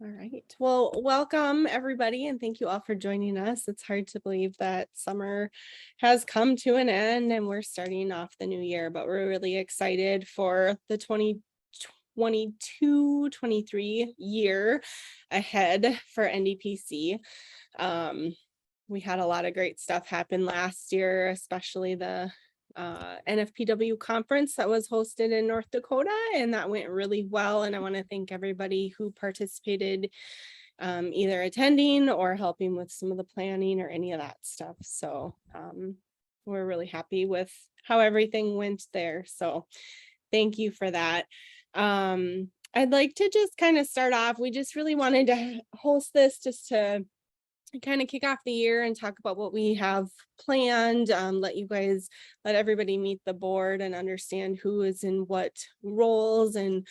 All right. Well, welcome everybody, and thank you all for joining us. It's hard to believe that summer has come to an end and we're starting off the new year, but we're really excited for the 2022-23 year ahead for NDPC. We had a lot of great stuff happen last year, especially the NFPW conference that was hosted in North Dakota, and that went really well. And I want to thank everybody who participated, either attending or helping with some of the planning or any of that stuff. So we're really happy with how everything went there. So thank you for that. I'd like to just kind of start off. We just really wanted to host this just to kind of kick off the year and talk about what we have planned, let everybody meet the board and understand who is in what roles, and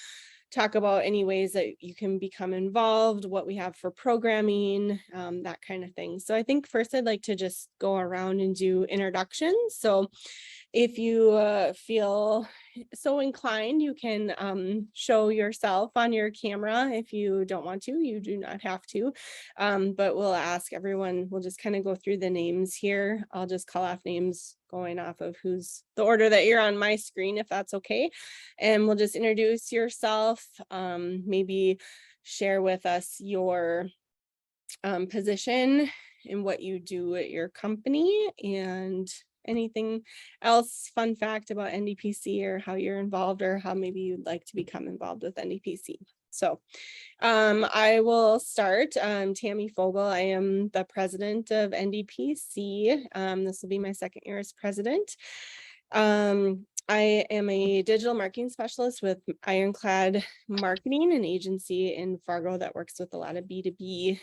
talk about any ways that you can become involved, what we have for programming, that kind of thing. So I think first I'd like to just go around and do introductions. So if you feel so inclined, you can show yourself on your camera. If you don't want to, you do not have to, but we'll ask everyone, we'll just kind of go through the names here. I'll just call off names going off of who's the order that you're on my screen, if that's okay. And we'll just introduce yourself, maybe share with us your position and what you do at your company, and anything else, fun fact about NDPC, or how you're involved, or how maybe you'd like to become involved with NDPC. So I will start. Tammy Fogel. I am the president of NDPC. This will be my second year as president. I am a digital marketing specialist with Ironclad Marketing, an agency in Fargo that works with a lot of B2B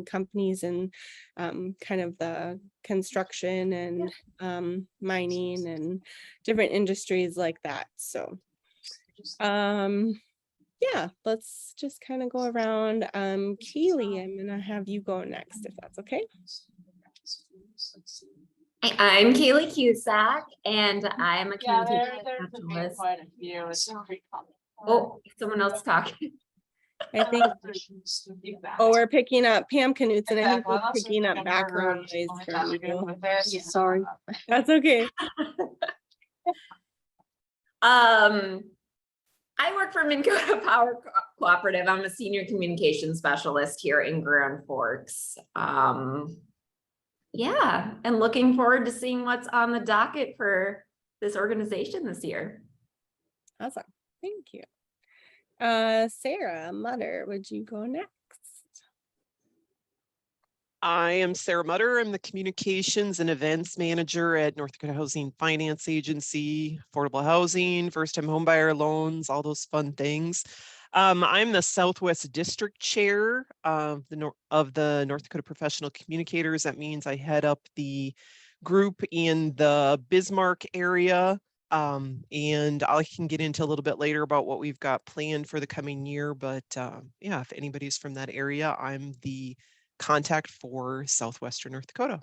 companies and kind of the construction and mining and different industries like that. So yeah, let's just kind of go around. Keely, I'm gonna have you go next, if that's okay. I'm Kaylee Cusack, and I'm a communication specialist. Oh, someone else talking. I think, we're picking up Pam Knutson. I think we're picking up background noise from you. Yeah. Sorry. That's okay. I work for Minnesota Power Cooperative. I'm a senior communication specialist here in Grand Forks. Yeah, and looking forward to seeing what's on the docket for this organization this year. Awesome. Thank you. Sarah Mutter, would you go next? I am Sarah Mutter. I'm the communications and events manager at North Dakota Housing Finance Agency, affordable housing, first-time homebuyer loans, all those fun things. I'm the Southwest District Chair of the North Dakota Professional Communicators. That means I head up the group in the Bismarck area. And I can get into a little bit later about what we've got planned for the coming year. But yeah, if anybody's from that area, I'm the contact for Southwestern North Dakota.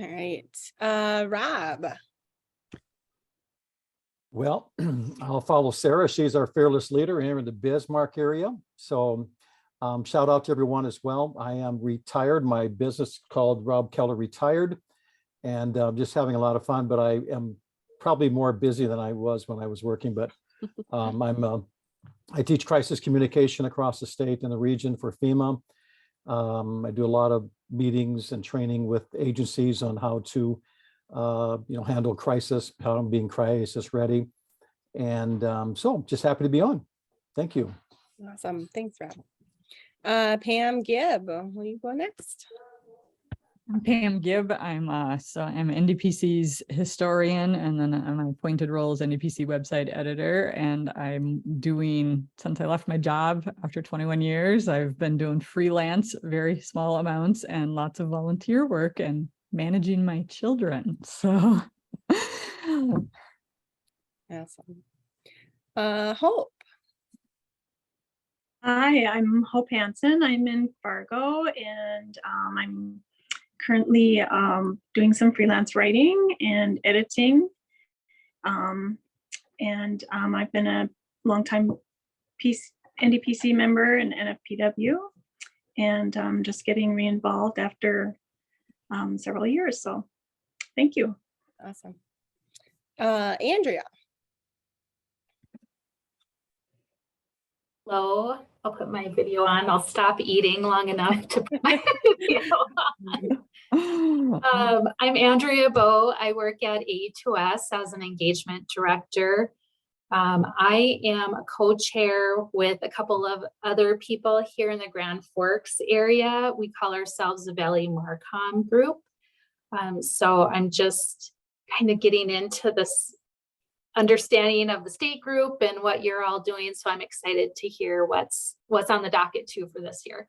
All right. Rob. Well, I'll follow Sarah. She's our fearless leader here in the Bismarck area. So shout out to everyone as well. I am retired. My business is called Rob Keller Retired, and just having a lot of fun, but I am probably more busy than I was when I was working. But I teach crisis communication across the state and the region for FEMA. I do a lot of meetings and training with agencies on how to handle crisis, how I'm being crisis ready. And so just happy to be on. Thank you. Awesome. Thanks, Rob. Pam Gibb, will you go next? I'm Pam Gibb. I'm NDPC's historian, and then my appointed role as NDPC website editor. And I'm doing, since I left my job after 21 years, I've been doing freelance, very small amounts, and lots of volunteer work and managing my children. So Awesome. Hope. Hi, I'm Hope Hansen. I'm in Fargo, and I'm currently doing some freelance writing and editing. I've been a longtime NDPC member and NFPW, and just getting re-involved after several years. So thank you. Awesome. Andrea. Hello, I'll put my video on. I'll stop eating long enough to put my video on. I'm Andrea Bowe. I work at A2S as an engagement director. I am a co-chair with a couple of other people here in the Grand Forks area. We call ourselves the Valley Marcom Group. So I'm just kind of getting into this understanding of the state group and what you're all doing. So I'm excited to hear what's on the docket too for this year.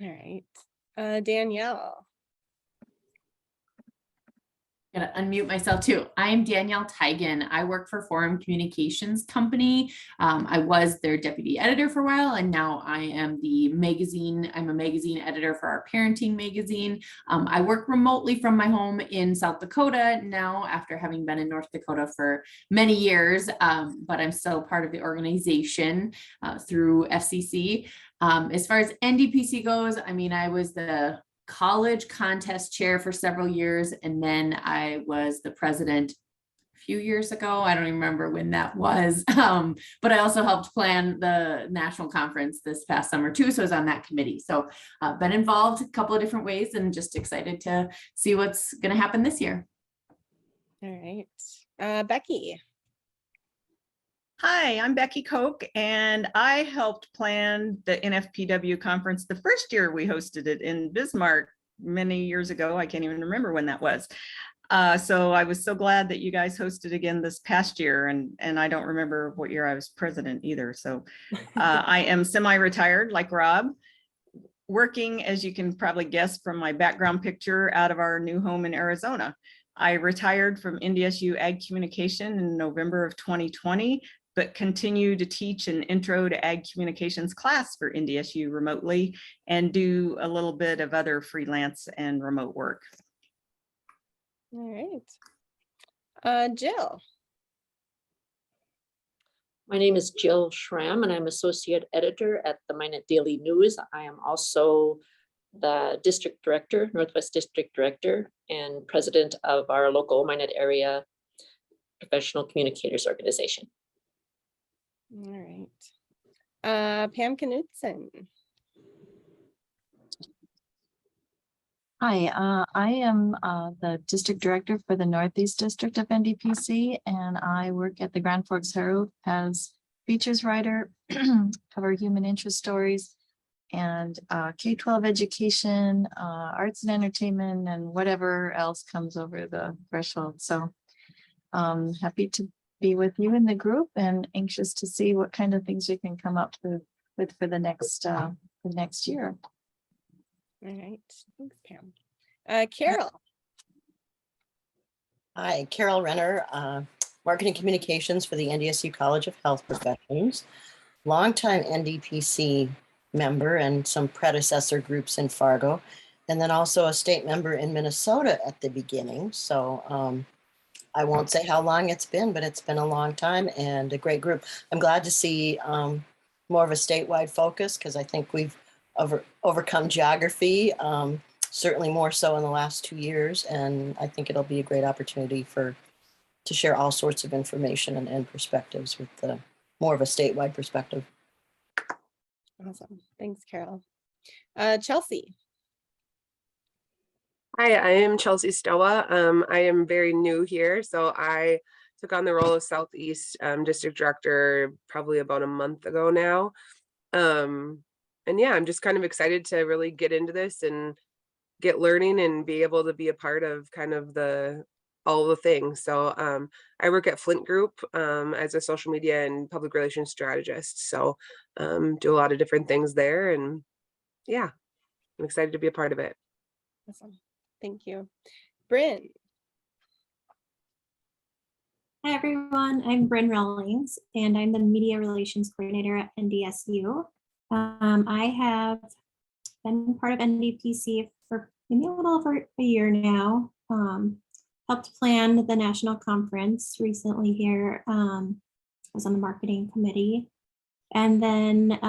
All right. Danielle. Gotta unmute myself too. I'm Danielle Tigan. I work for Forum Communications Company. I was their deputy editor for a while, and now I am I'm a magazine editor for our parenting magazine. I work remotely from my home in South Dakota now after having been in North Dakota for many years, but I'm still part of the organization through FCC. As far as NDPC goes, I mean, I was the college contest chair for several years, and then I was the president a few years ago. I don't even remember when that was, but I also helped plan the national conference this past summer too, so I was on that committee. So been involved a couple of different ways and just excited to see what's going to happen this year. All right. Becky. Hi, I'm Becky Koch, and I helped plan the NFPW conference the first year we hosted it in Bismarck many years ago. I can't even remember when that was. So I was so glad that you guys hosted again this past year, and I don't remember what year I was president either. So I am semi-retired like Rob, working, as you can probably guess from my background picture, out of our new home in Arizona. I retired from NDSU Ag Communication in November of 2020, but continue to teach an intro to ag communications class for NDSU remotely and do a little bit of other freelance and remote work. All right. Jill. My name is Jill Schramm, and I'm associate editor at the Minot Daily News. I am also the district director, Northwest District Director, and president of our local Minot area professional communicators organization. All right. Pam Knudsen. Hi, I am the district director for the Northeast District of NDPC, and I work at the Grand Forks Herald as features writer, cover human interest stories, and K-12 education, arts and entertainment, and whatever else comes over the threshold. So happy to be with you in the group and anxious to see what kind of things we can come up with for the next year. All right. Thanks, Pam. Carol. Hi, Carol Renner, Marketing Communications for the NDSU College of Health Professions, longtime NDPC member and some predecessor groups in Fargo, and then also a state member in Minnesota at the beginning. So I won't say how long it's been, but it's been a long time and a great group. I'm glad to see more of a statewide focus because I think we've overcome geography, certainly more so in the last 2 years. And I think it'll be a great opportunity to share all sorts of information and perspectives with more of a statewide perspective. Awesome. Thanks, Carol. Chelsea. Hi, I am Chelsea Stowa. I am very new here, so I took on the role of Southeast District Director probably about a month ago now. And yeah, I'm just kind of excited to really get into this and get learning and be able to be a part of kind of all the things. So I work at Flint Group as a social media and public relations strategist. So do a lot of different things there, and yeah, I'm excited to be a part of it. Awesome. Thank you. Bryn. Hi, everyone. I'm Bryn Rawlings, and I'm the Media Relations Coordinator at NDSU. I have been part of NDPC for maybe a little over a year now. Helped plan the national conference recently here. I was on the marketing committee. And then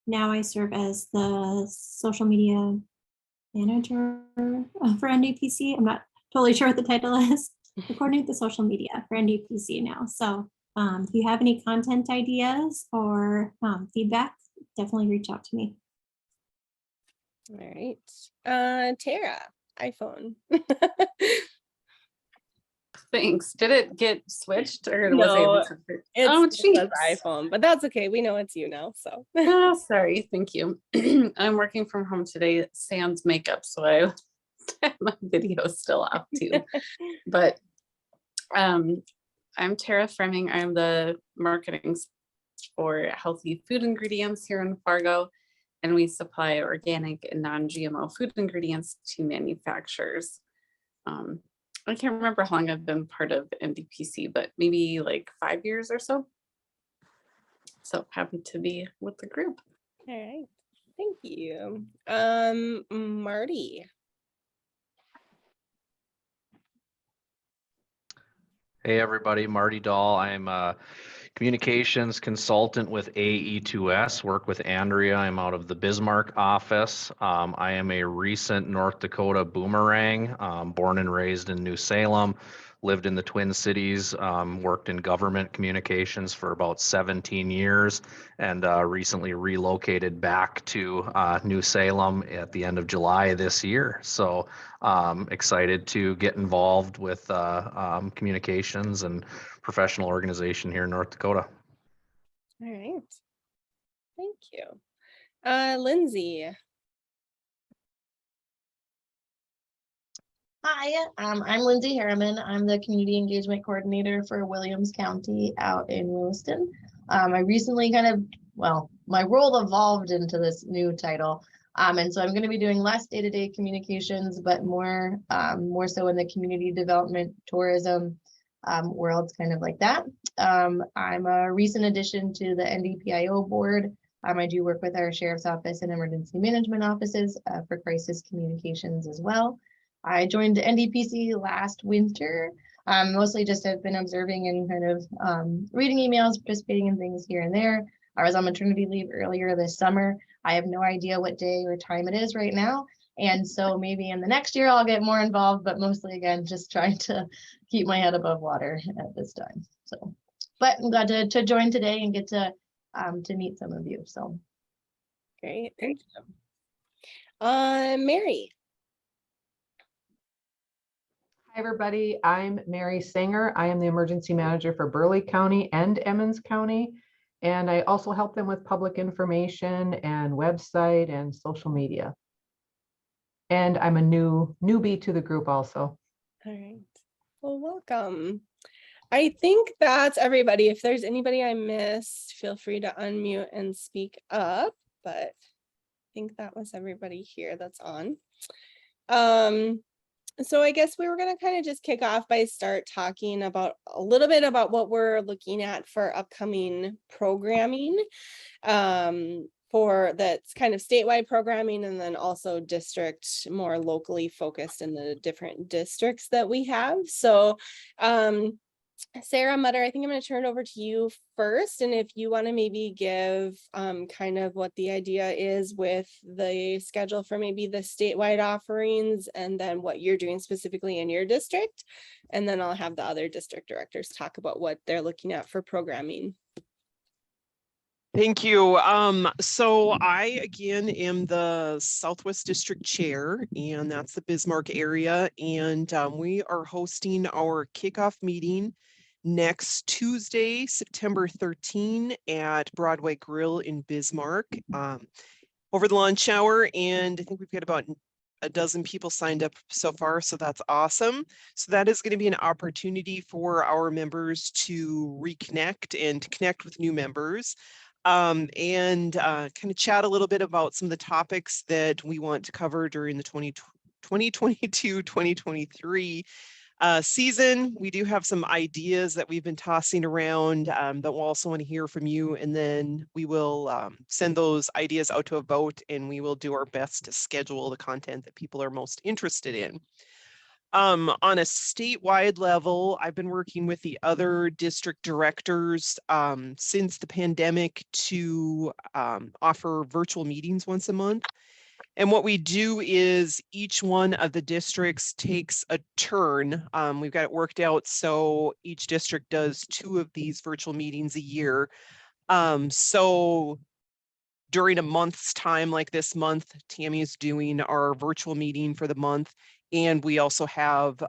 now I serve as the social media manager for NDPC. I'm not totally sure what the title is. I coordinate the social media for NDPC now. So if you have any content ideas or feedback, definitely reach out to me. All right. Tara, iPhone. Thanks. Did it get switched or No, was I? Oh, It says jeez. iPhone, but that's okay. We know it's you now, so. Oh, sorry. Thank you. I'm working from home today. Sans makeup, so I have my video still out too. But I'm Tara Fremming. I'm the marketing for healthy food ingredients here in Fargo, and we supply organic and non-GMO food ingredients to manufacturers. I can't remember how long I've been part of NDPC, but maybe like 5 years or so. So happy to be with the group. All right. Thank you. Marty. Hey everybody, Marty Dahl. I'm a communications consultant with AE2S, work with Andrea. I'm out of the Bismarck office. I am a recent North Dakota boomerang, born and raised in New Salem, lived in the Twin Cities, worked in government communications for about 17 years, and recently relocated back to New Salem at the end of July this year. So excited to get involved with communications and professional organization here in North Dakota. All right. Thank you. Lindsay. Hi, I'm Lindsay Harriman. I'm the Community Engagement Coordinator for Williams County out in Williston. I recently my role evolved into this new title. And so I'm going to be doing less day-to-day communications, but more so in the community development, tourism world, kind of like that. I'm a recent addition to the NDPIO board. I do work with our Sheriff's Office and Emergency Management offices for crisis communications as well. I joined NDPC last winter. Mostly just have been observing and kind of reading emails, participating in things here and there. I was on maternity leave earlier this summer. I have no idea what day or time it is right now. And so maybe in the next year I'll get more involved, but mostly again, just trying to keep my head above water at this time. So, but I'm glad to join today and get to meet some of you. So Great, thank you. Mary. Hi, everybody. I'm Mary Sanger. I am the emergency manager for Burleigh County and Emmons County. And I also help them with public information and website and social media. And I'm a newbie to the group also. All right. Well, welcome. I think that's everybody. If there's anybody I missed, feel free to unmute and speak up, but I think that was everybody here that's on. So I guess we were going to kind of just kick off by start talking about a little bit about what we're looking at for upcoming programming for that's kind of statewide programming, and then also district more locally focused in the different districts that we have. So Sarah Mutter, I think I'm going to turn it over to you first. And if you want to maybe give kind of what the idea is with the schedule for maybe the statewide offerings, and then what you're doing specifically in your district. And then I'll have the other district directors talk about what they're looking at for programming. Thank you. So I, again, am the Southwest District Chair, and that's the Bismarck area. And we are hosting our kickoff meeting next Tuesday, September 13 at Broadway Grill in Bismarck over the lunch hour. And I think we've got about a dozen people signed up so far, so that's awesome. So that is going to be an opportunity for our members to reconnect and to connect with new members. And kind of chat a little bit about some of the topics that we want to cover during the 2022-2023 season. We do have some ideas that we've been tossing around that we'll also want to hear from you, and then we will send those ideas out to a vote, and we will do our best to schedule the content that people are most interested in. On a statewide level, I've been working with the other district directors since the pandemic to offer virtual meetings once a month. And what we do is each one of the districts takes a turn. We've got it worked out so each district does 2 of these virtual meetings a year. So during a month's time, like this month, Tammy is doing our virtual meeting for the month. And we also have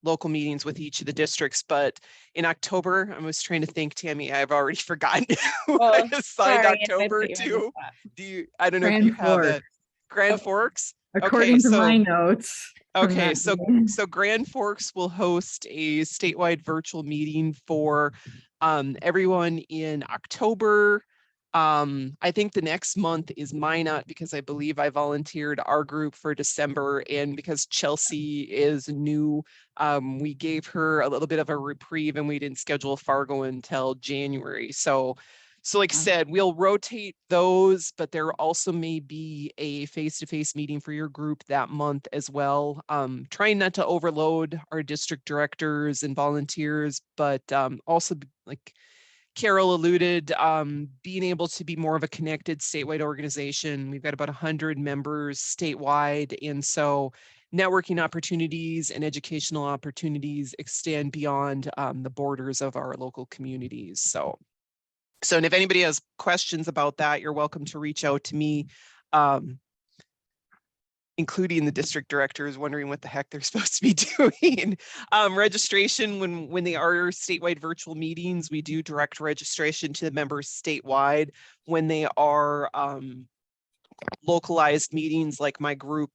local meetings with each of the districts. But in October, I was trying to think, Tammy, I've already forgotten who I assigned sorry if I October put you on the to. spot. I don't know if you Grand have it. Forks. Grand Forks? According to my notes. from Okay, that so meeting. Grand Forks will host a statewide virtual meeting for everyone in October. I think the next month is Minot because I believe I volunteered our group for December, and because Chelsea is new, we gave her a little bit of a reprieve and we didn't schedule Fargo until January. So like I said, we'll rotate those, but there also may be a face-to-face meeting for your group that month as well. Trying not to overload our district directors and volunteers, but also like Carol alluded, being able to be more of a connected statewide organization. We've got about 100 members statewide. And so networking opportunities and educational opportunities extend beyond the borders of our local communities. So, and if anybody has questions about that, you're welcome to reach out to me, including the district directors wondering what the heck they're supposed to be doing. Registration, when they are statewide virtual meetings, we do direct registration to the members statewide. When they are localized meetings, like my group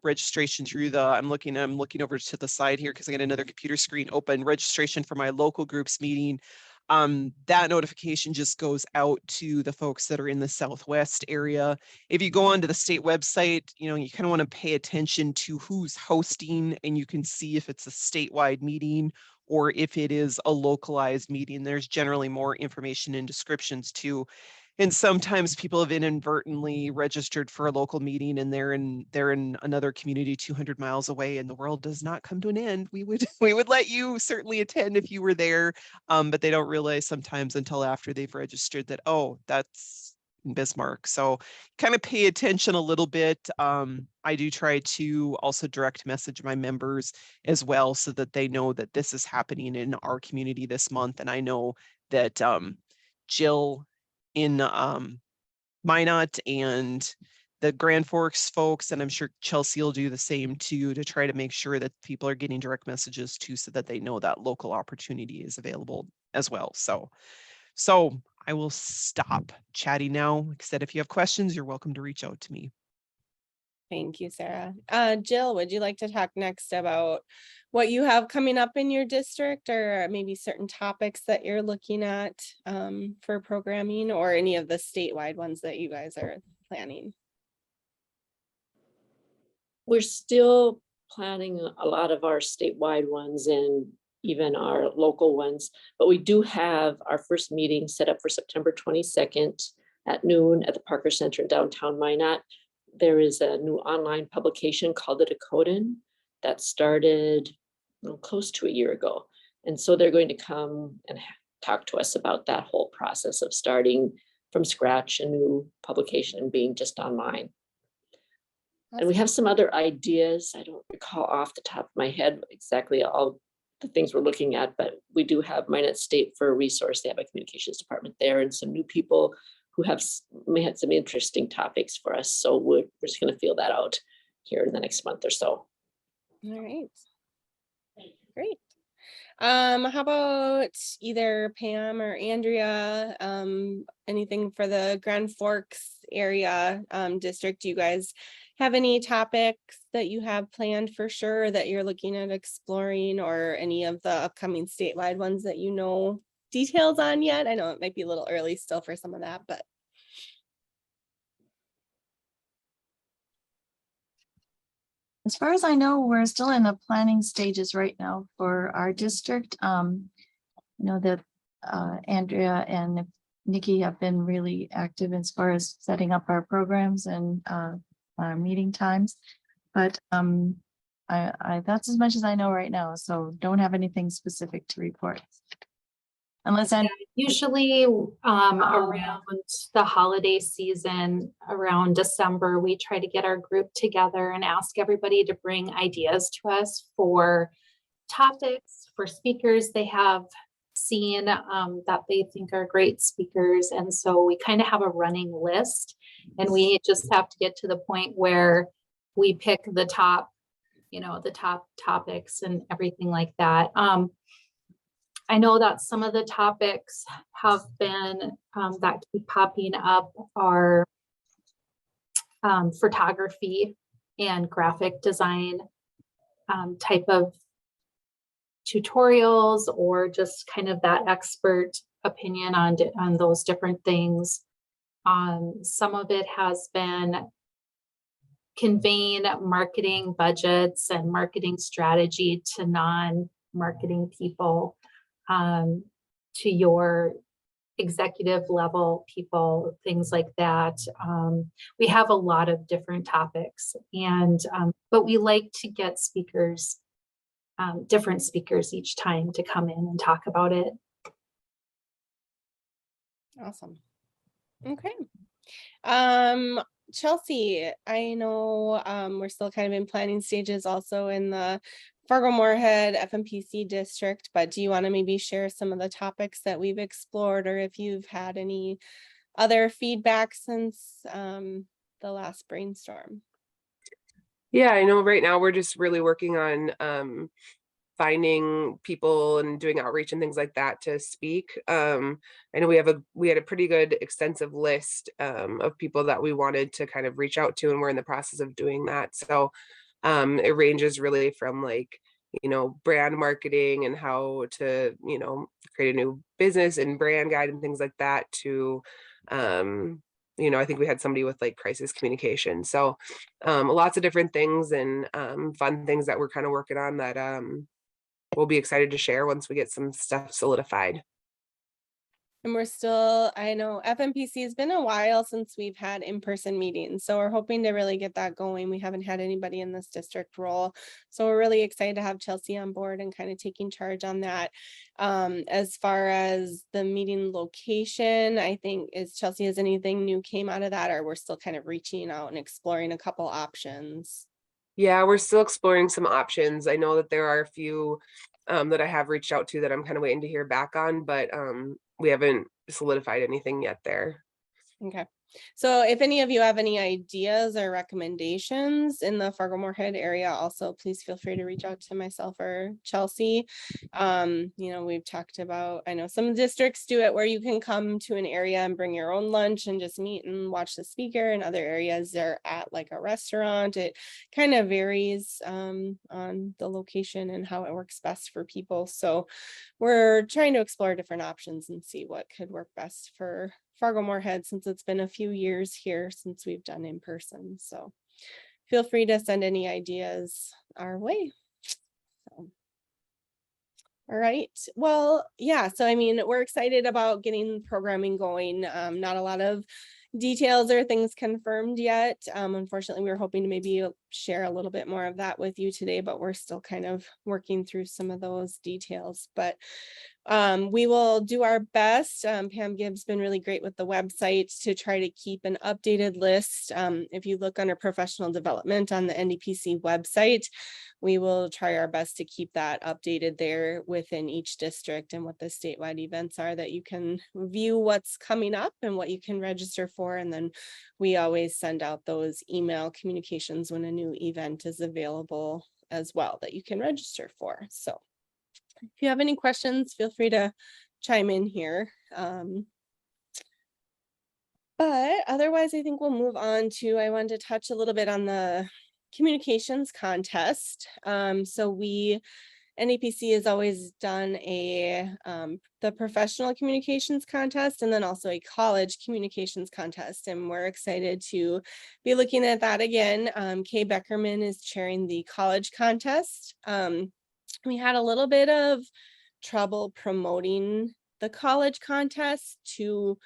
registration through the, I'm looking over to the side here because I got another computer screen open, registration for my local groups meeting. That notification just goes out to the folks that are in the Southwest area. If you go onto the state website, you kind of want to pay attention to who's hosting, and you can see if it's a statewide meeting or if it is a localized meeting. There's generally more information and descriptions too. And sometimes people have inadvertently registered for a local meeting and they're in another community 200 miles away, and the world does not come to an end. We would let you certainly attend if you were there, but they don't realize sometimes until after they've registered that, oh, that's in Bismarck. So kind of pay attention a little bit. I do try to also direct message my members as well so that they know that this is happening in our community this month. And I know that Jill in Minot and the Grand Forks folks, and I'm sure Chelsea will do the same too, to try to make sure that people are getting direct messages too, so that they know that local opportunity is available as well. So I will stop chatting now. Like I said, if you have questions, you're welcome to reach out to me. Thank you, Sarah. Jill, would you like to talk next about what you have coming up in your district, or maybe certain topics that you're looking at for programming, or any of the statewide ones that you guys are planning? We're still planning a lot of our statewide ones and even our local ones, but we do have our first meeting set up for September 22nd at noon at the Parker Center in downtown Minot. There is a new online publication called The Dakotan that started close to a year ago. And so they're going to come and talk to us about that whole process of starting from scratch, a new publication and being just online. And we have some other ideas. I don't recall off the top of my head exactly all the things we're looking at, but we do have Minot State for a resource. They have a communications department there and some new people who may have some interesting topics for us. So we're just going to feel that out here in the next month or so. All right. Great. How about either Pam or Andrea, anything for the Grand Forks area district? Do you guys have any topics that you have planned for sure that you're looking at exploring, or any of the upcoming statewide ones that you know details on yet? I know it might be a little early still for some of that, but. As far as I know, we're still in the planning stages right now for our district. You know that Andrea and Nikki have been really active as far as setting up our programs and our meeting times. But that's as much as I know right now, so don't have anything specific to report. Unless I Usually around the holiday season, around December, we try to get our group together and ask everybody to bring ideas to us for topics, for speakers they have seen that they think are great speakers. And so we kind of have a running list, and we just have to get to the point where we pick the top, the top topics and everything like that. I know that some of the topics have been that keep popping up are photography and graphic design type of tutorials, or just kind of that expert opinion on those different things. Some of it has been conveying marketing budgets and marketing strategy to non-marketing people, to your executive level people, things like that. We have a lot of different topics, and but we like to get speakers, different speakers each time to come in and talk about it. Awesome. Okay. Chelsea, I know we're still kind of in planning stages also in the Fargo-Moorhead FMPC district, but do you want to maybe share some of the topics that we've explored, or if you've had any other feedback since the last brainstorm? Yeah, I know right now we're just really working on finding people and doing outreach and things like that to speak. I know we had a pretty good extensive list of people that we wanted to kind of reach out to, and we're in the process of doing that. So it ranges really from like, brand marketing and how to, create a new business and brand guide and things like that to, I think we had somebody with like crisis communication. So lots of different things and fun things that we're kind of working on that we'll be excited to share once we get some stuff solidified. And we're still, I know FMPC has been a while since we've had in-person meetings, so we're hoping to really get that going. We haven't had anybody in this district role, so we're really excited to have Chelsea on board and kind of taking charge on that. As far as the meeting location, I think, Chelsea, has anything new came out of that, or we're still kind of reaching out and exploring a couple options? Yeah, we're still exploring some options. I know that there are a few that I have reached out to that I'm kind of waiting to hear back on, but we haven't solidified anything yet there. Okay. So if any of you have any ideas or recommendations in the Fargo-Moorhead area, also please feel free to reach out to myself or Chelsea. We've talked about, I know some districts do it where you can come to an area and bring your own lunch and just meet and watch the speaker. In other areas, they're at like a restaurant. It kind of varies on the location and how it works best for people. So we're trying to explore different options and see what could work best for Fargo-Moorhead, since it's been a few years here since we've done in person. So feel free to send any ideas our way. So, all right. Well, yeah. So, I mean, we're excited about getting programming going. Not a lot of details or things confirmed yet. Unfortunately, we were hoping to maybe share a little bit more of that with you today, but we're still kind of working through some of those details. But we will do our best. Pam Gibbs been really great with the website to try to keep an updated list. If you look under professional development on the NDPC website, we will try our best to keep that updated there within each district and what the statewide events are, that you can view what's coming up and what you can register for. And then we always send out those email communications when a new event is available as well that you can register for. So if you have any questions, feel free to chime in here. But otherwise, I think we'll move on to, I wanted to touch a little bit on the communications contest. So NDPC has always done the professional communications contest, and then also a college communications contest. And we're excited to be looking at that again. Kay Beckerman is chairing the college contest. We had a little bit of trouble promoting the college contest to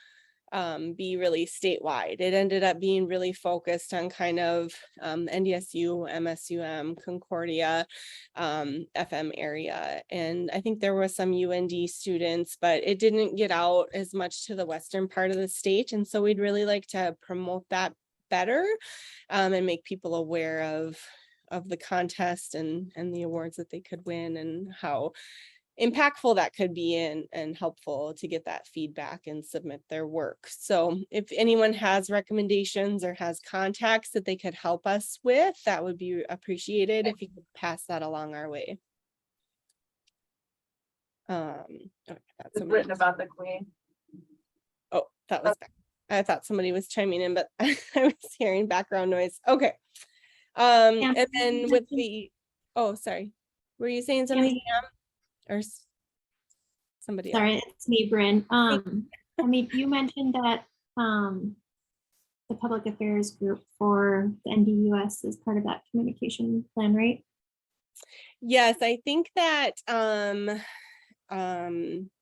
be really statewide. It ended up being really focused on kind of NDSU, MSUM, Concordia, FM area. And I think there were some UND students, but it didn't get out as much to the western part of the state. And so we'd really like to promote that better and make people aware of the contest and the awards that they could win and how impactful that could be and helpful to get that feedback and submit their work. So if anyone has recommendations or has contacts that they could help us with, that would be appreciated if you could pass that along our way. It's written about the Queen. Oh, that was I thought somebody was chiming in, but I was hearing background noise. Okay. And then with the, oh, sorry. Were you saying something? Or somebody Sorry, else? it's me, Bryn. I mean, you mentioned that the public affairs group for the NDUS is part of that communication plan, right? Yes, I think that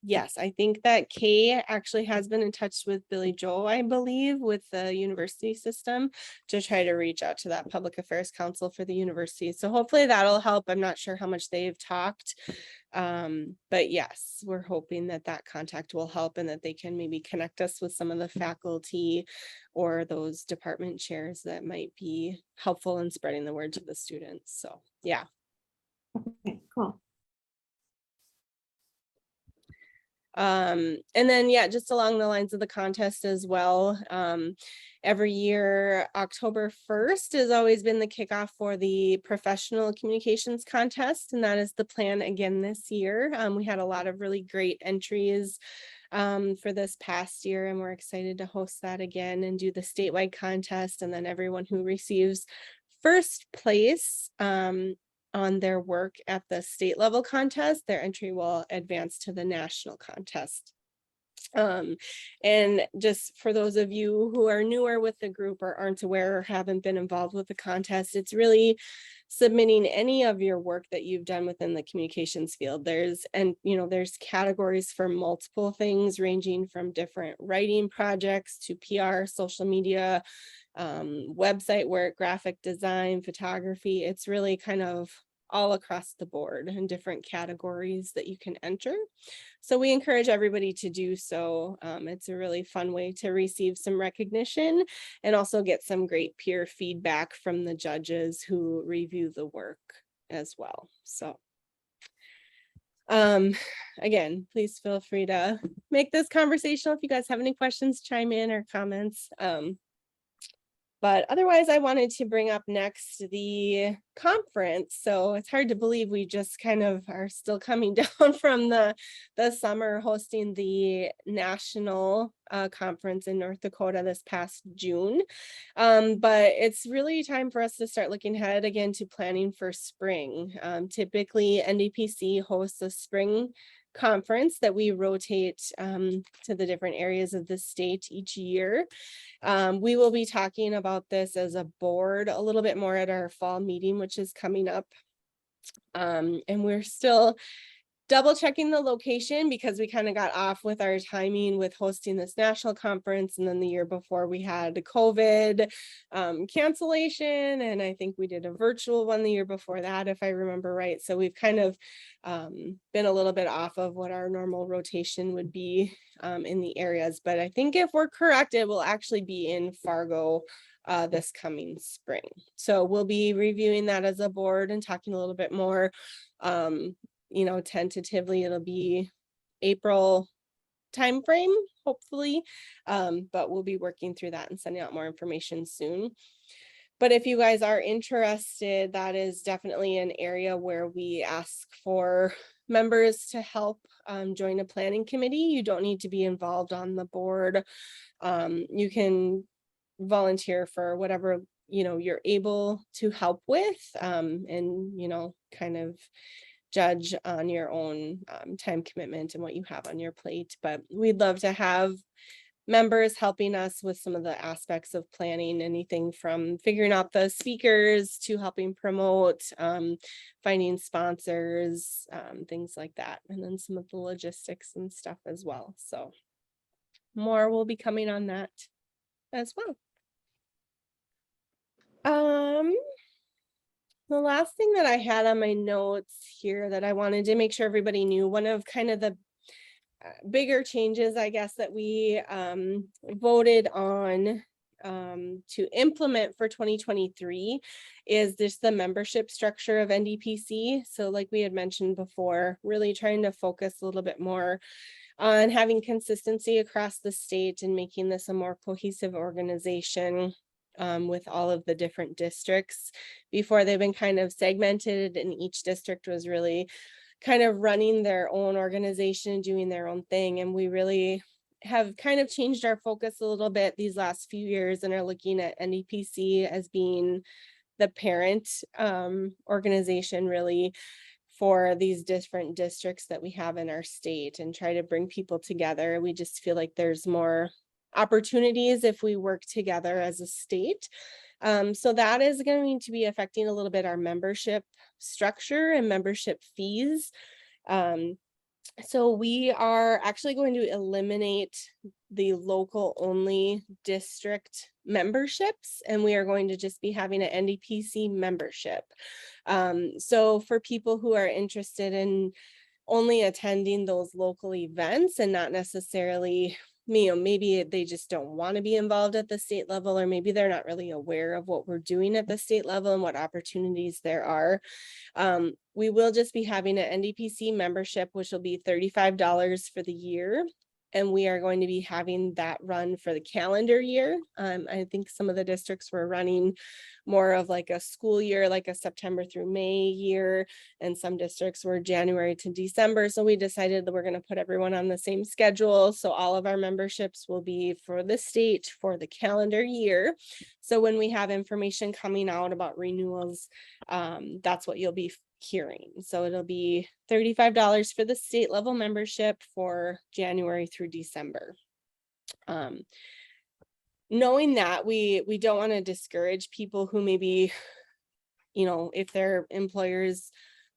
yes, I think that Kay actually has been in touch with Billy Joe, I believe, with the university system to try to reach out to that public affairs council for the university. So hopefully that'll help. I'm not sure how much they've talked. But yes, we're hoping that that contact will help and that they can maybe connect us with some of the faculty or those department chairs that might be helpful in spreading the word to the students. So yeah. Okay, cool. And then, yeah, just along the lines of the contest as well. Every year, October 1st has always been the kickoff for the professional communications contest. And that is the plan again this year. We had a lot of really great entries for this past year, and we're excited to host that again and do the statewide contest. And then everyone who receives first place on their work at the state level contest, their entry will advance to the national contest. And just for those of you who are newer with the group or aren't aware or haven't been involved with the contest, it's really submitting any of your work that you've done within the communications field. There's categories for multiple things ranging from different writing projects to PR, social media, website work, graphic design, photography. It's really kind of all across the board in different categories that you can enter. So we encourage everybody to do so. It's a really fun way to receive some recognition and also get some great peer feedback from the judges who review the work as well. So again, please feel free to make this conversational. If you guys have any questions, chime in or comments. But otherwise, I wanted to bring up next the conference. So it's hard to believe we just kind of are still coming down from the summer hosting the national conference in North Dakota this past June. But it's really time for us to start looking ahead again to planning for spring. Typically, NDPC hosts a spring conference that we rotate to the different areas of the state each year. We will be talking about this as a board a little bit more at our fall meeting, which is coming up. And we're still double checking the location because we kind of got off with our timing with hosting this national conference. And then the year before we had a COVID cancellation. And I think we did a virtual one the year before that, if I remember right. So we've kind of been a little bit off of what our normal rotation would be in the areas. But I think if we're correct, it will actually be in Fargo this coming spring. So we'll be reviewing that as a board and talking a little bit more. Tentatively it'll be April timeframe, hopefully, but we'll be working through that and sending out more information soon. But if you guys are interested, that is definitely an area where we ask for members to help join a planning committee. You don't need to be involved on the board. You can volunteer for whatever you're able to help with, and kind of judge on your own time commitment and what you have on your plate. But we'd love to have members helping us with some of the aspects of planning, anything from figuring out the speakers to helping promote, finding sponsors, things like that. And then some of the logistics and stuff as well. So more will be coming on that as well. The last thing that I had on my notes here that I wanted to make sure everybody knew, one of kind of the bigger changes, I guess, that we voted on to implement for 2023 is just the membership structure of NDPC. So like we had mentioned before, really trying to focus a little bit more on having consistency across the state and making this a more cohesive organization with all of the different districts. Before, they've been kind of segmented and each district was really kind of running their own organization, doing their own thing. And we really have kind of changed our focus a little bit these last few years and are looking at NDPC as being the parent organization really for these different districts that we have in our state and try to bring people together. We just feel like there's more opportunities if we work together as a state. So that is going to be affecting a little bit our membership structure and membership fees. So we are actually going to eliminate the local only district memberships, and we are going to just be having an NDPC membership. So for people who are interested in only attending those local events and not necessarily, maybe they just don't want to be involved at the state level, or maybe they're not really aware of what we're doing at the state level and what opportunities there are. We will just be having an NDPC membership, which will be $35 for the year. And we are going to be having that run for the calendar year. I think some of the districts were running more of like a school year, like a September through May year, and some districts were January to December. So we decided that we're going to put everyone on the same schedule. So all of our memberships will be for the state for the calendar year. So when we have information coming out about renewals, that's what you'll be hearing. So it'll be $35 for the state level membership for January through December. Knowing that we don't want to discourage people who maybe, if their employers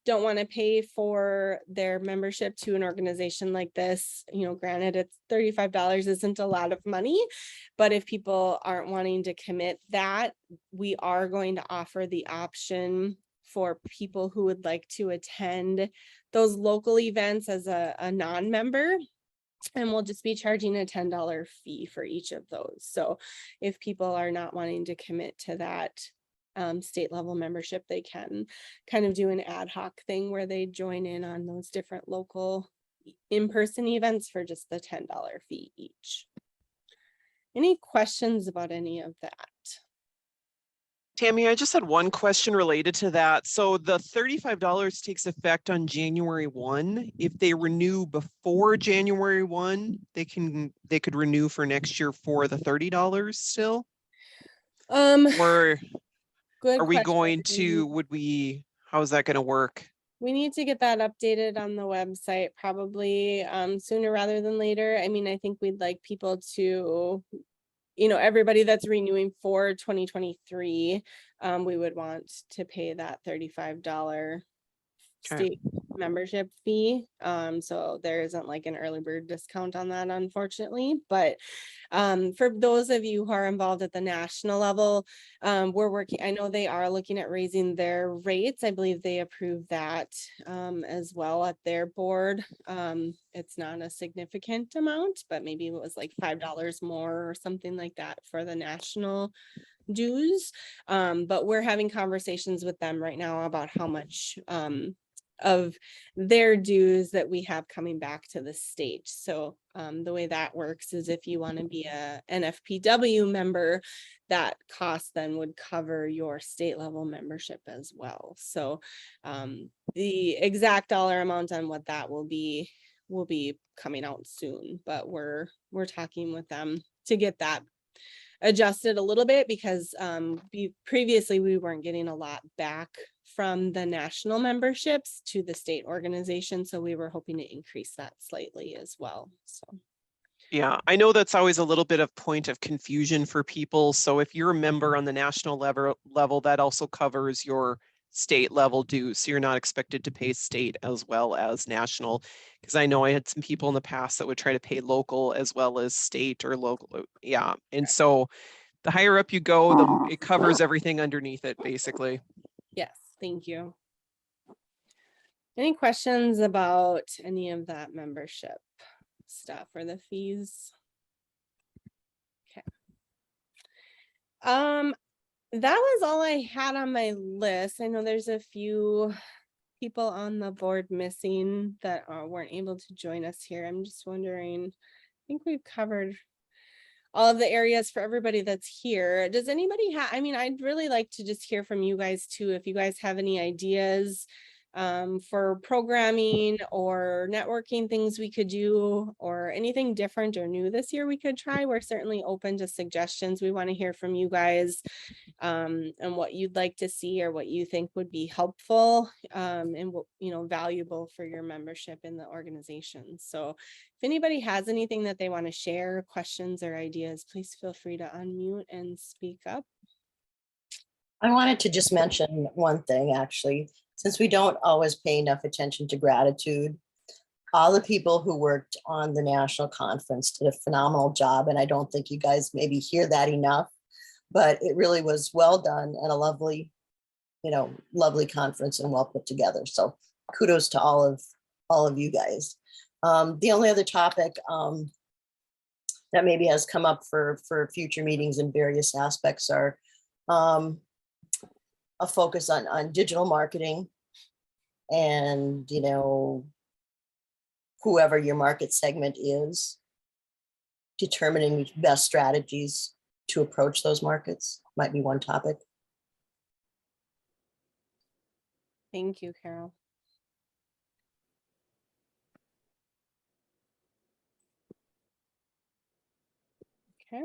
don't want to pay for their membership to an organization like this, granted it's $35 isn't a lot of money, but if people aren't wanting to commit that, we are going to offer the option for people who would like to attend those local events as a non-member. And we'll just be charging a $10 fee for each of those. So if people are not wanting to commit to that state level membership, they can kind of do an ad hoc thing where they join in on those different local in-person events for just the $10 fee each. Any questions about any of that? Tammy, I just had one question related to that. So the $35 takes effect on January 1. If they renew before January 1, they could renew for next year for the $30 still? Or are we going to, how is that going to work? We need to get that updated on the website probably sooner rather than later. I mean, I think we'd like people to, everybody that's renewing for 2023, we would want to pay that $35 state membership fee. So there isn't like an early bird discount on that, unfortunately. But for those of you who are involved at the national level, I know they are looking at raising their rates. I believe they approved that as well at their board. It's not a significant amount, but maybe it was like $5 more or something like that for the national dues. But we're having conversations with them right now about how much of their dues that we have coming back to the state. So the way that works is if you want to be a NFPW member, that cost then would cover your state level membership as well. So the exact dollar amount on what that will be coming out soon, but we're talking with them to get that adjusted a little bit because previously we weren't getting a lot back from the national memberships to the state organization. So we were hoping to increase that slightly as well. So. Yeah, I know that's always a little bit of point of confusion for people. So if you're a member on the national level, that also covers your state level dues. So you're not expected to pay state as well as national. Because I know I had some people in the past that would try to pay local as well as state or local. Yeah. And so the higher up you go, it covers everything underneath it, basically. Yes, thank you. Any questions about any of that membership stuff or the fees? Okay. That was all I had on my list. I know there's a few people on the board missing that weren't able to join us here. I'm just wondering, I think we've covered all of the areas for everybody that's here. Does anybody have, I mean, I'd really like to just hear from you guys too, if you guys have any ideas for programming or networking things we could do, or anything different or new this year we could try. We're certainly open to suggestions. We want to hear from you guys and what you'd like to see or what you think would be helpful and what, you know, valuable for your membership in the organization. So if anybody has anything that they want to share, questions or ideas, please feel free to unmute and speak up. I wanted to just mention one thing, actually, since we don't always pay enough attention to gratitude. All the people who worked on the national conference did a phenomenal job, and I don't think you guys maybe hear that enough, but it really was well done and a lovely, lovely conference and well put together. So kudos to all of you guys. The only other topic that maybe has come up for future meetings in various aspects are a focus on digital marketing and, whoever your market segment is, determining best strategies to approach those markets might be one topic. Thank you, Carol. Okay.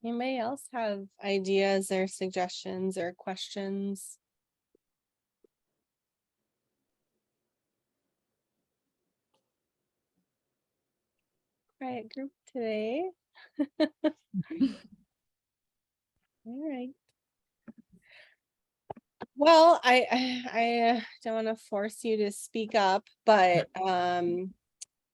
Anybody else have ideas or suggestions or questions? Quiet group today. All right. Well, I don't want to force you to speak up, but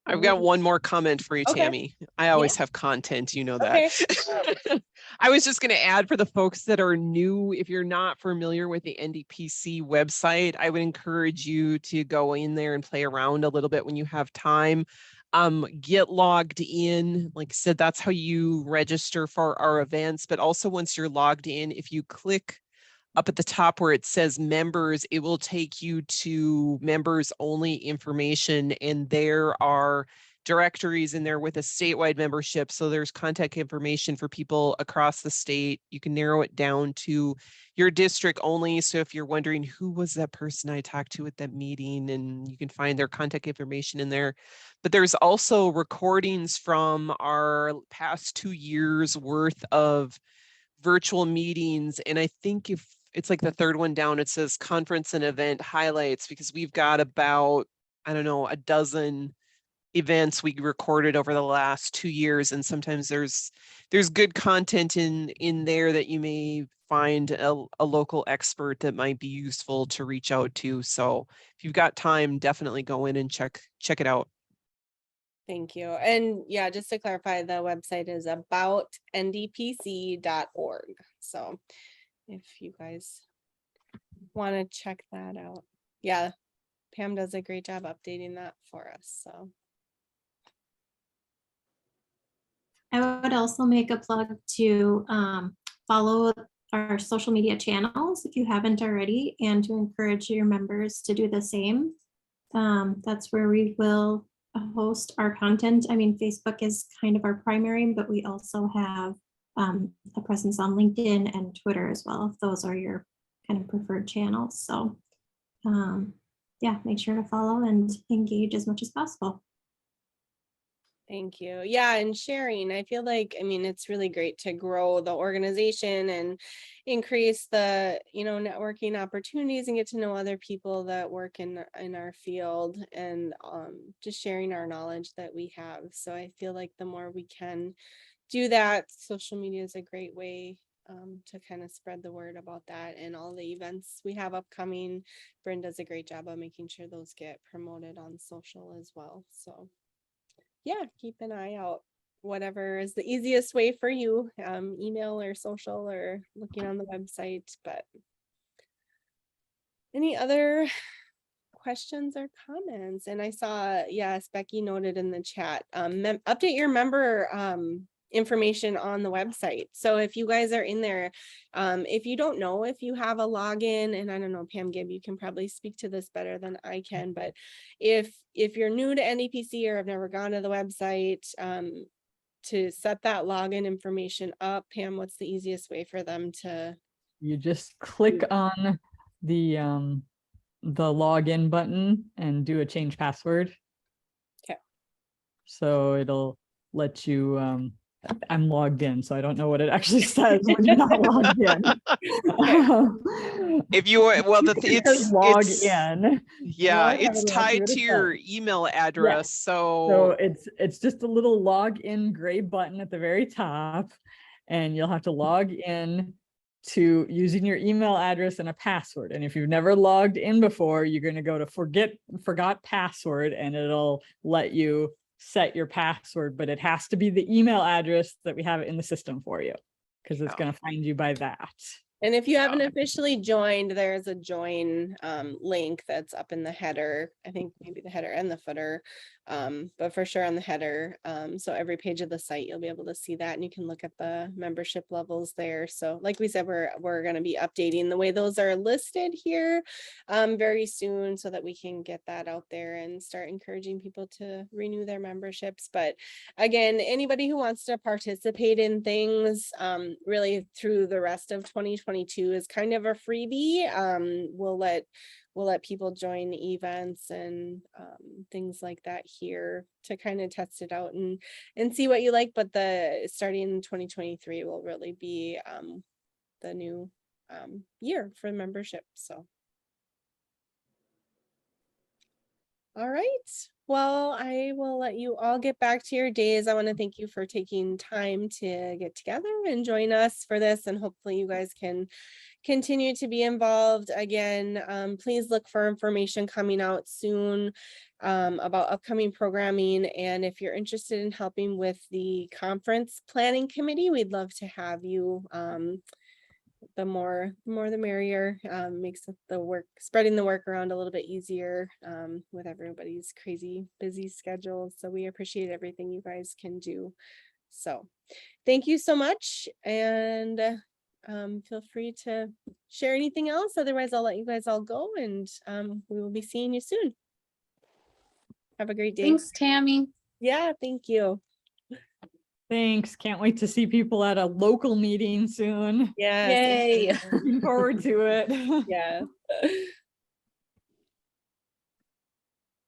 I've got one more comment for you, Okay. Tammy. I always Yeah. have content, you know Okay. that. I was just going to add for the folks that are new, if you're not familiar with the NDPC website, I would encourage you to go in there and play around a little bit when you have time. Get logged in. Like I said, that's how you register for our events. But also once you're logged in, if you click up at the top where it says members, it will take you to members only information, and there are directories in there with a statewide membership. So there's contact information for people across the state. You can narrow it down to your district only. So if you're wondering who was that person I talked to at that meeting, and you can find their contact information in there. But there's also recordings from our past 2 years worth of virtual meetings. And I think if it's like the third one down, it says conference and event highlights, because we've got about, I don't know, a dozen events we recorded over the last 2 years. And sometimes there's good content in there that you may find a local expert that might be useful to reach out to. So if you've got time, definitely go in and check it out. Thank you. And yeah, just to clarify, the website is aboutndpc.org. So if you guys want to check that out. Yeah, Pam does a great job updating that for us. So I would also make a plug to follow our social media channels if you haven't already, and to encourage your members to do the same. That's where we will host our content. I mean, Facebook is kind of our primary, but we also have a presence on LinkedIn and Twitter as well, if those are your kind of preferred channels. So yeah, make sure to follow and engage as much as possible. thank you. Yeah, and sharing. I feel like, I mean, it's really great to grow the organization and increase the, networking opportunities and get to know other people that work in our field, and just sharing our knowledge that we have. So I feel like the more we can do that, social media is a great way to kind of spread the word about that and all the events we have upcoming. Bryn does a great job of making sure those get promoted on social as well. So yeah, keep an eye out. Whatever is the easiest way for you, email or social or looking on the website. But any other questions or comments? And I saw, yes, Becky noted in the chat, update your member information on the website. So if you guys are in there, if you don't know if you have a login, and I don't know, Pam Gibb, you can probably speak to this better than I can, but if you're new to NDPC or have never gone to the website, to set that login information up, Pam, what's the easiest way for them to? You just click on the login button and do a change password. Okay. So it'll let you, I'm logged in, so I don't know what it actually says when you're not logged in. If you are, well, Just log in. Yeah, Log, it's have it tied what to it your says. email address. So So it's just a little login gray button at the very top, and you'll have to log in to using your email address and a password. And if you've never logged in before, you're going to go to forgot password, and it'll let you set your password, but it has to be the email address that we have in the system for you, because it's going to find you by that. And if you haven't officially joined, there's a join link that's up in the header. I think maybe the header and the footer, but for sure on the header. So every page of the site, you'll be able to see that, and you can look at the membership levels there. So like we said, we're going to be updating the way those are listed here very soon, so that we can get that out there and start encouraging people to renew their memberships. But again, anybody who wants to participate in things really through the rest of 2022 is kind of a freebie. We'll let people join events and things like that here to kind of test it out and see what you like. But starting in 2023 will really be the new year for membership. So. All right. Well, I will let you all get back to your days. I want to thank you for taking time to get together and join us for this. And hopefully you guys can continue to be involved. Again, please look for information coming out soon about upcoming programming. And if you're interested in helping with the conference planning committee, we'd love to have you. The more the merrier. Makes spreading the work around a little bit easier with everybody's crazy busy schedules. So we appreciate everything you guys can do. So thank you so much, and feel free to share anything else. Otherwise, I'll let you guys all go, and we will be seeing you soon. Have a great day. Thanks, Tammy. Yeah, thank you. Thanks. Can't wait to see people at a local meeting soon. Yes. Yay. Looking forward to it. Yeah.